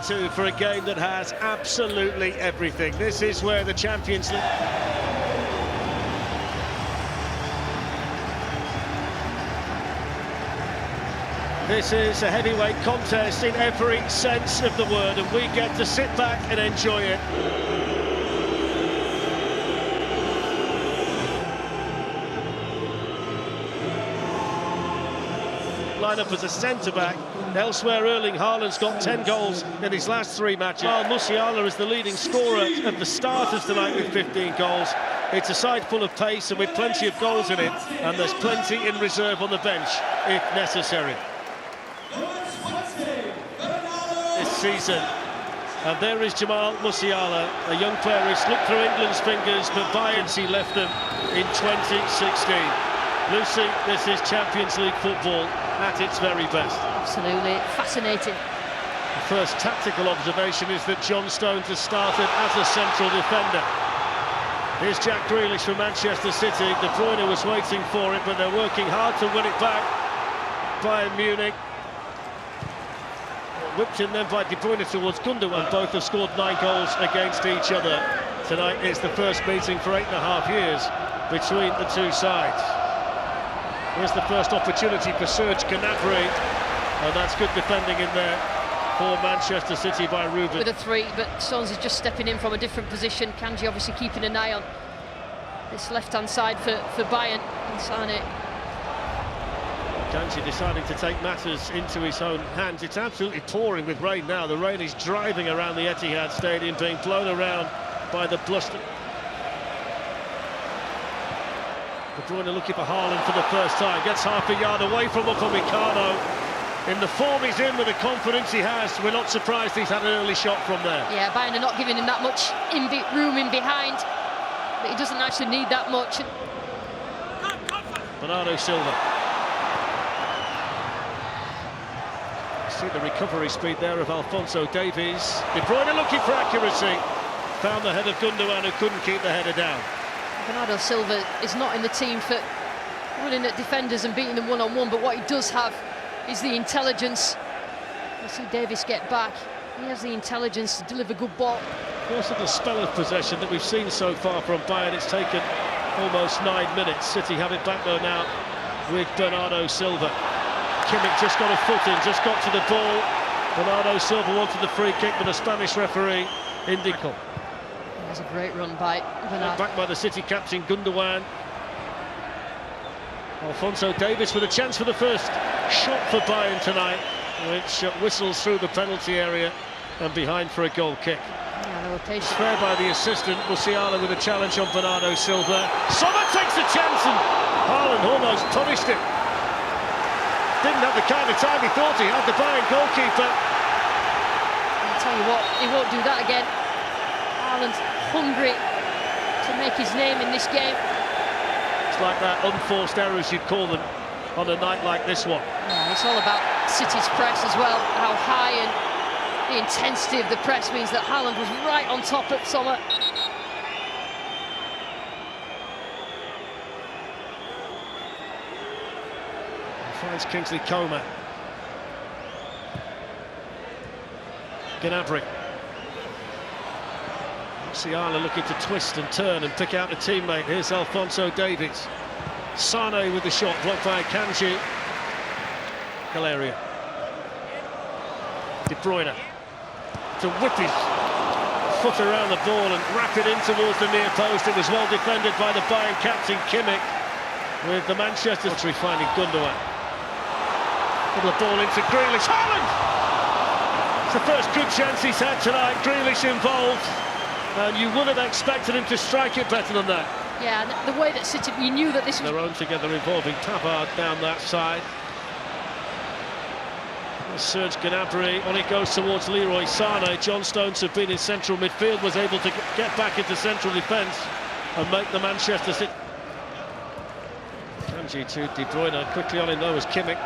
3-2 for a game that has absolutely everything. This is where the Champions League... This is a heavyweight contest in every sense of the word, and we get to sit back and enjoy it. Lineup as a centre-back. Elsewhere, Erling Haaland's got 10 goals in his last 3 matches. While Musiala is the leading scorer at the starters tonight with 15 goals. It's a side full of pace and with plenty of goals in it, and there's plenty in reserve on the bench if necessary. This season, and there is Jamal Musiala, a young player who slipped through England's fingers, but Bayern he left them in 2016. Lucy, this is Champions League football at its very best. Absolutely fascinating. The first tactical observation is that John Stones has started as a central defender. Here's Jack Grealish from Manchester City. De Bruyne was waiting for it, but they're working hard to win it back. Bayern Munich. Whipped in then by De Bruyne towards Gundogan. Both have scored 9 goals against each other. Tonight is the first meeting for 8.5 years between the two sides. Here's the first opportunity for Serge Gnabry, and that's good defending in there for Manchester City by Ruben. With a 3, but Stones is just stepping in from a different position. Kanji obviously keeping an eye on this left-hand side for Bayern. And Sane. Kanji deciding to take matters into his own hands. It's absolutely pouring with rain now. The rain is driving around the Etihad Stadium, being blown around by the bluster. De Bruyne looking for Haaland for the first time, gets half a yard away from Upamecano. In the form he's in, with the confidence he has, we're not surprised he's had an early shot from there. Yeah, Bayern are not giving him that much room in behind, but he doesn't actually need that much. Bernardo Silva. See the recovery speed there of Alphonso Davies. De Bruyne looking for accuracy. Found the head of Gundogan, who couldn't keep the header down. Bernardo Silva is not in the team for running at defenders and beating them one-on-one, but what he does have is the intelligence. You see Davies get back. He has the intelligence to deliver good ball. First little spell of possession that we've seen so far from Bayern. It's taken almost 9 minutes. City have it back though now with Bernardo Silva. Kimmich just got a foot in, just got to the ball. Bernardo Silva wanted the free kick, but a Spanish referee indicated. That's a great run by Bernardo. Back by the City captain Gundogan. Alphonso Davies with a chance for the first shot for Bayern tonight, which whistles through the penalty area and behind for a goal kick. Yeah, they were patient. Fair by the assistant. Musiala with a challenge on Bernardo Silva. Sommer takes a chance and Haaland almost punished him. Didn't have the kind of time he thought he had, the Bayern goalkeeper. I'll tell you what, he won't do that again. Haaland's hungry to make his name in this game. It's like that unforced errors, you'd call them, on a night like this one. Yeah, it's all about City's press as well. How high and the intensity of the press means that Haaland was right on top at Sommer. Finds Kingsley Coman. Gnabry. Musiala looking to twist and turn and pick out a teammate. Here's Alphonso Davies. Sane with the shot, blocked by Kanji. Galeria. De Bruyne to whip his foot around the ball and wrap it in towards the near post. It was well defended by the Bayern captain Kimmich, with the Manchester City finding Gundogan. Put the ball into Grealish. Haaland! It's the first good chance he's had tonight. Grealish involved, and you would have expected him to strike it better than that. Yeah, the way that City, you knew that this was... Their own together involving Pavard down that side. Serge Gnabry, on it goes towards Leroy Sane. John Stones, have been in central midfield, was able to get back into central defence and make the Manchester City. Kanji to De Bruyne, quickly on in though was Kimmich.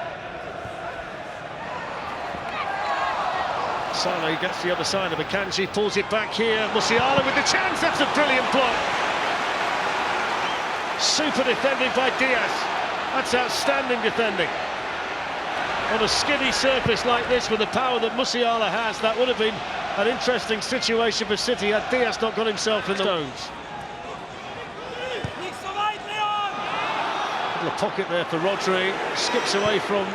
Sane gets the other side of it. Kanji pulls it back here. Musiala with the chance. That's a brilliant block. Super defending by Diaz. That's outstanding defending. On a skinny surface like this, with the power that Musiala has, that would have been an interesting situation for City had Diaz not got himself in the stones. Little pocket there for Rodri, skips away from...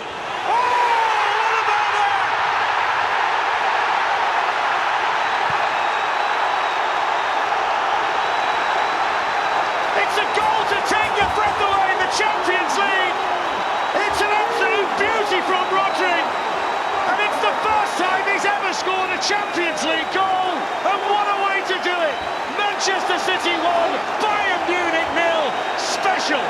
Champions League. It's an absolute beauty from Rodri, and it's the first time he's ever scored a Champions League goal, and what a way to do it. Manchester City 1, Bayern Munich 0. Special.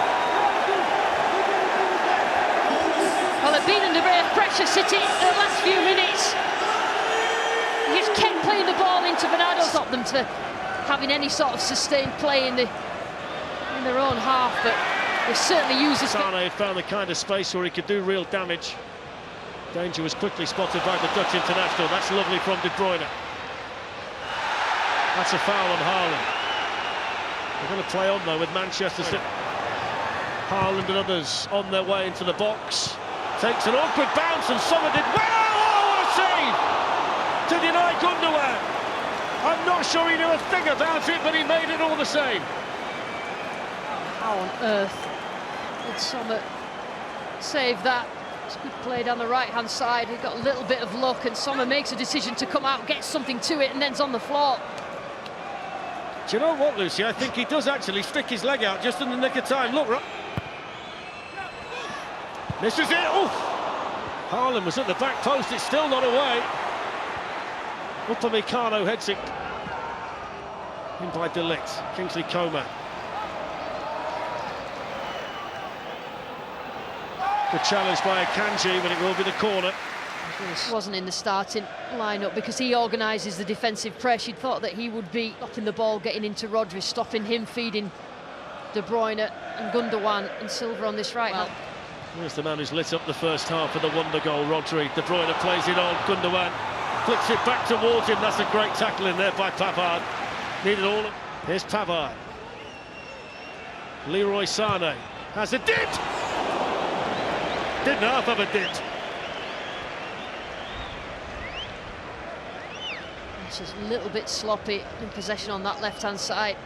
Well, they've been under real pressure, City, in the last few minutes. He just kept playing the ball into Bernardo, stopped them to having any sort of sustained play in their own half, but they certainly used this. Sane found the kind of space where he could do real damage. Danger was quickly spotted by the Dutch international. That's lovely from De Bruyne. That's a foul on Haaland. They're going to play on though with Manchester City. Haaland and others on their way into the box. Takes an awkward bounce and Sommer did well. Oh, what a save to deny Gundogan. I'm not sure he knew a thing about it, but he made it all the same. How on earth did Sommer save that? It's a good play down the right-hand side. He got a little bit of luck, and Sommer makes a decision to come out, gets something to it, and then's on the floor. Do you know what, Lucy? I think he does actually stick his leg out just in the nick of time. Look, right. Misses it. Oof. Haaland was at the back post. It's still not away. Upamecano heads it in by De Ligt. Kingsley Coman. Good challenge by Akanji, but it will be the corner. Wasn't in the starting lineup because he organises the defensive press. You'd thought that he would be stopping the ball, getting into Rodri, stopping him, feeding De Bruyne and Gundogan and Silva on this right. Well, here's the man who's lit up the first half for the wonder goal, Rodri. De Bruyne plays it on, Gundogan flicks it back towards him. That's a great tackle in there by Pavard. Needed all of... Here's Pavard. Leroy Sane has a dip! Didn't half of a dip. It's just a little bit sloppy in possession on that left-hand side.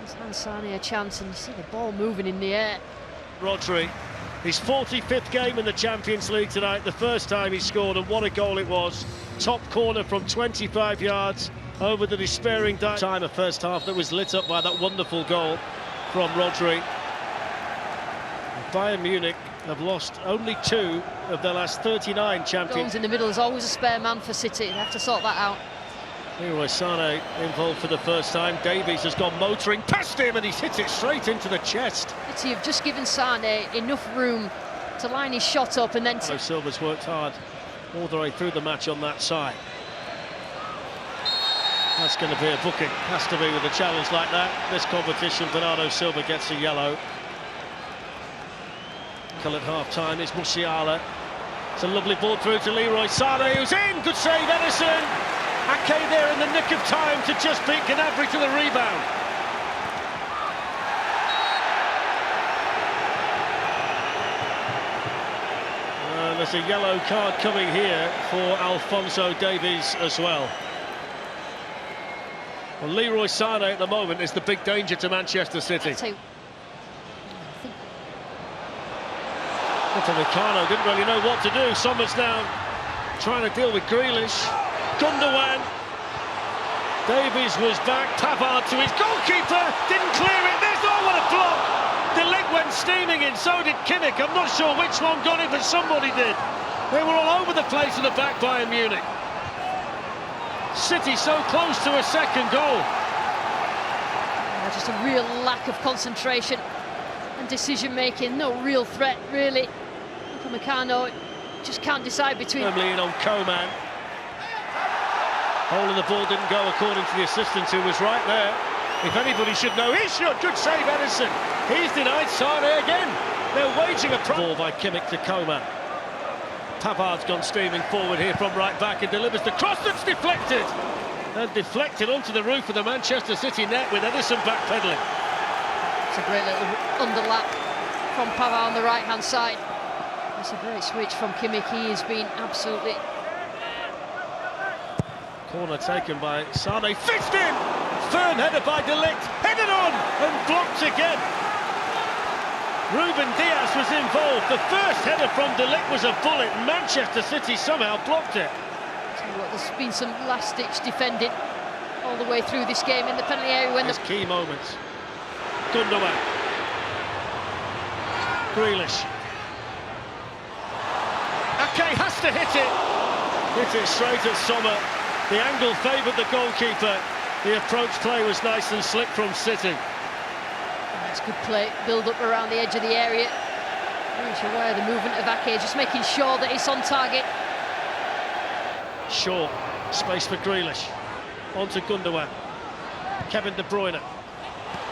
Gives Sane a chance, and you see the ball moving in the air. Rodri, his 45th game in the Champions League tonight, the first time he scored, and what a goal it was. Top corner from 25 yards over the despairing time, a first half that was lit up by that wonderful goal from Rodri. Bayern Munich have lost only 2 of their last 39 champions. Goals in the middle is always a spare man for City. They have to sort that out. Leroy Sane involved for the first time. Davies has gone motoring past him and he's hit it straight into the chest. City have just given Sane enough room to line his shot up and then... Silva's worked hard all the way through the match on that side. That's going to be a booking. Has to be with a challenge like that. This competition, Bernardo Silva gets a yellow. At half-time, it's Musiala. It's a lovely ball through to Leroy Sane, who's in. Good save, Edison. Ake there in the nick of time to just beat Gnabry to the rebound. And there's a yellow card coming here for Alphonso Davies as well. Well, Leroy Sane at the moment is the big danger to Manchester City. Upamecano didn't really know what to do. Sommer's now trying to deal with Grealish. Gundogan. Davies was back. Pavard to his goalkeeper. Didn't clear it. There's what a block. De Ligt went steaming in. So did Kimmich. I'm not sure which one got it, but somebody did. They were all over the place in the back, Bayern Munich. City so close to a second goal. Just a real lack of concentration and decision-making. No real threat, really. Upamecano just can't decide between... Firmly in on Coman. Hole in the ball didn't go according to the assistant, who was right there. If anybody should know, he should. Good save, Edison. He's denied Sane again. They're waging a ball by Kimmich to Coman. Pavard's gone steaming forward here from right back and delivers the cross that's deflected. And deflected onto the roof of the Manchester City net with Edison backpedaling. It's a great little underlap from Pavard on the right-hand side. It's a great switch from Kimmich. He has been absolutely... Corner taken by Sane, fixed in! Firm header by De Ligt, headed on and blocked again. Ruben Dias was involved. The first header from De Ligt was a bullet. Manchester City somehow blocked it. Tell you what, there's been some last-ditch defending all the way through this game in the penalty area when the key moments. Gundogan. Grealish. Ake has to hit it. Hit it straight at Sommer. The angle favoured the goalkeeper. The approach play was nice and slick from City. That's good play. Build up around the edge of the area. Very much aware of the movement of Ake, just making sure that it's on target. Shaw. Space for Grealish. On to Gundogan. Kevin De Bruyne.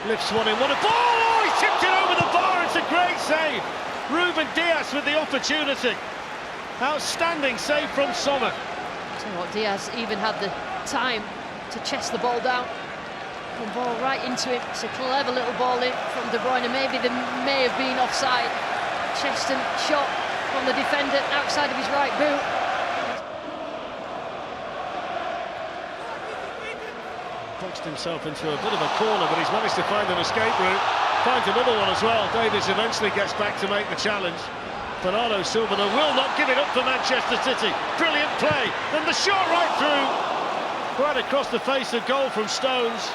Lifts one in. What a ball! Oh, he tipped it over the bar. It's a great save. Ruben Dias with the opportunity. Outstanding save from Sommer. Tell you what, Diaz even had the time to chest the ball down. The ball right into him. It's a clever little ball in from De Bruyne. Maybe there may have been offside. Chest and shot from the defender outside of his right boot. Boxed himself into a bit of a corner, but he's managed to find an escape route. Finds another one as well. Davies eventually gets back to make the challenge. Bernardo Silva will not give it up for Manchester City. Brilliant play, and the shot right through. Right across the face of goal from Stones.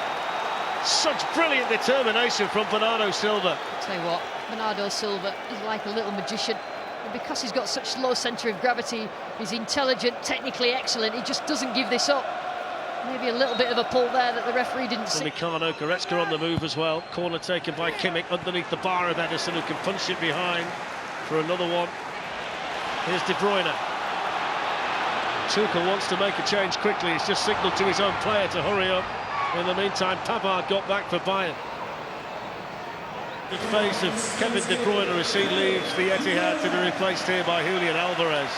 Such brilliant determination from Bernardo Silva. I'll tell you what, Bernardo Silva is like a little magician. And because he's got such low centre of gravity, he's intelligent, technically excellent, he just doesn't give this up. Maybe a little bit of a pull there that the referee didn't see. Upamecano, Goretzka on the move as well. Corner taken by Kimmich underneath the bar of Ederson, who can punch it behind for another one. Here's De Bruyne. Tuchel wants to make a change quickly. He's just signalled to his own player to hurry up. In the meantime, Pavard got back for Bayern. The face of Kevin De Bruyne as he leaves the Etihad to be replaced here by Julian Alvarez.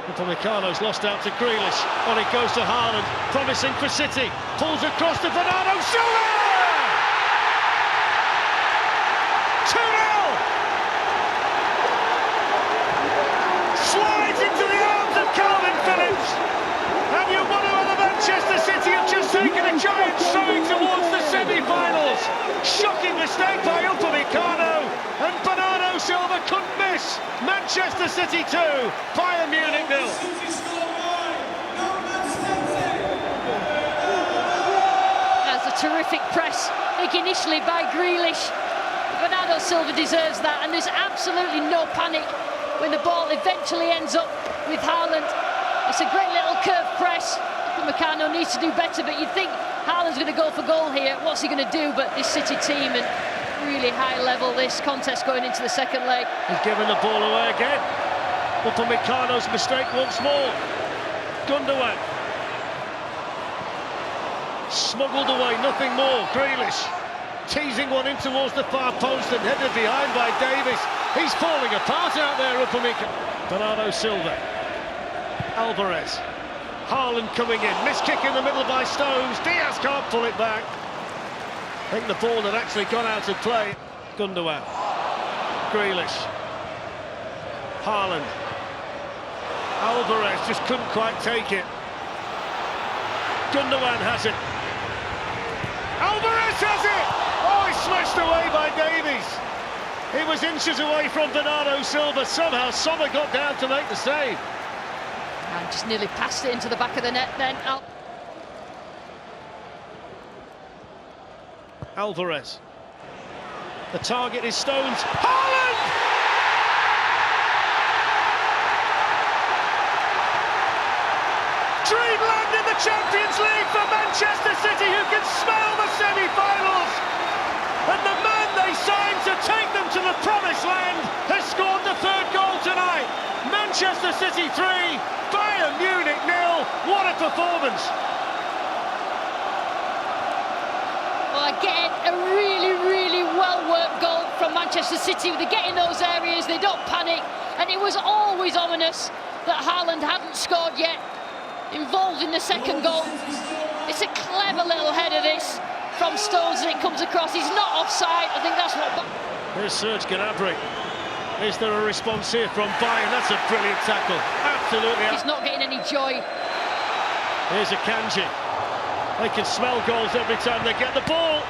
Upamecano's lost out to Grealish. On it goes to Haaland, promising for City. Pulls across to Bernardo Silva! 2-0! Slides into the arms of Calvin Phillips. And you wonder whether Manchester City have just taken a giant stride towards the semi-finals. Shocking mistake by Upamecano, and Bernardo Silva couldn't miss. Manchester City 2, Bayern Munich 0. That's a terrific press, initially by Grealish. Bernardo Silva deserves that, and there's absolutely no panic when the ball eventually ends up with Haaland. It's a great little curved press. Upamecano needs to do better, but you'd think Haaland's going to go for goal here. What's he going to do? But this City team, and really high level, this contest going into the second leg. He's given the ball away again. Upamecano's mistake once more. Gundogan. Smuggled away, nothing more. Grealish teasing one in towards the far post and headed behind by Davies. He's falling apart out there, Upamecano. Bernardo Silva. Alvarez. Haaland coming in. Missed kick in the middle by Stones. Diaz can't pull it back. I think the ball had actually gone out of play. Gundogan. Grealish. Haaland. Alvarez just couldn't quite take it. Gundogan has it. Alvarez has it! Oh, he's smashed away by Davies. He was inches away from Bernardo Silva. Somehow Sommer got down to make the save. And just nearly passed it into the back of the net then. Alvarez. The target is Stones. Haaland! Dreamland in the Champions League for Manchester City, who can smell the semi-finals. And the man they signed to take them to the promised land has scored the third goal tonight. Manchester City 3, Bayern Munich 0. What a performance. Well, again, a really well-worked goal from Manchester City. They get in those areas, they don't panic, and it was always ominous that Haaland hadn't scored yet. involved in the second goal. It's a clever little header, this, from Stones, and it comes across. He's not offside. I think that's what... Here's Serge Gnabry. Is there a response here from Bayern? That's a brilliant tackle. Absolutely. He's not getting any joy. Here's Akanji. They can smell goals every time they get the ball.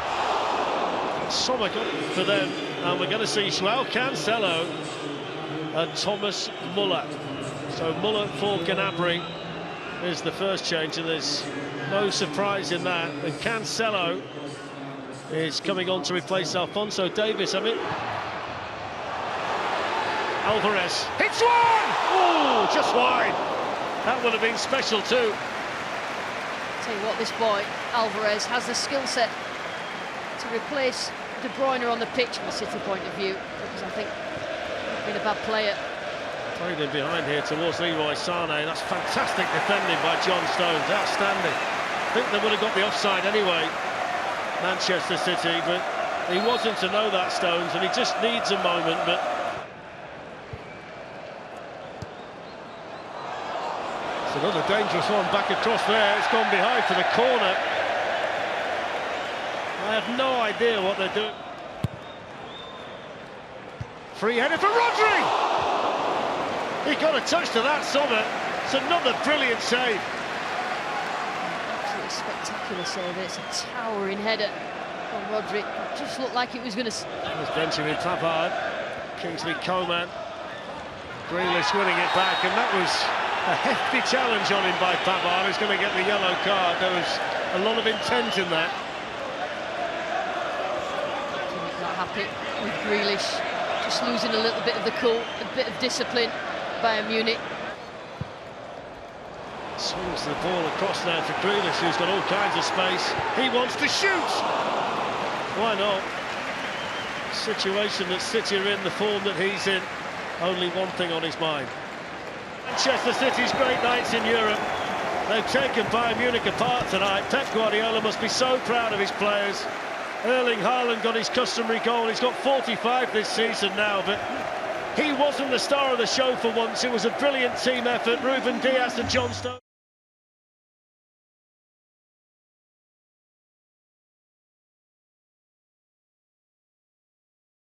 So much for them. And we're going to see Joao Cancelo and Thomas Muller. So Muller for Gnabry is the first change, and there's no surprise in that. And Cancelo is coming on to replace Alphonso Davies. Alvarez hits one! Oh, just wide. That would have been special too. Tell you what, this boy Alvarez has the skill set to replace De Bruyne on the pitch from a City point of view, because I think he's been a bad player. Played in behind here towards Leroy Sané. That's fantastic defending by John Stones. Outstanding. I think they would have got the offside anyway, Manchester City, but he wasn't to know that, Stones, and he just needs a moment. But it's another dangerous one back across there. It's gone behind for the corner. I have no idea what they're doing. Free header for Rodri! He got a touch to that, Sommer. It's another brilliant save. Absolutely spectacular save. It's a towering header from Rodri. It just looked like it was going to... There's Benjamin Pavard, Kingsley Coman, Grealish winning it back, and that was a hefty challenge on him by Pavard, who's going to get the yellow card. There was a lot of intent in that. Not happy with Grealish, just losing a little bit of the cool, a bit of discipline. Bayern Munich. Swings the ball across now to Grealish, who's got all kinds of space. He wants to shoot! Why not? Situation that City are in, the form that he's in, only one thing on his mind. Manchester City's great nights in Europe. They've taken Bayern Munich apart tonight. Pep Guardiola must be so proud of his players. Erling Haaland got his customary goal. He's got 45 this season now, but he wasn't the star of the show for once. It was a brilliant team effort. Ruben Dias and John Stones.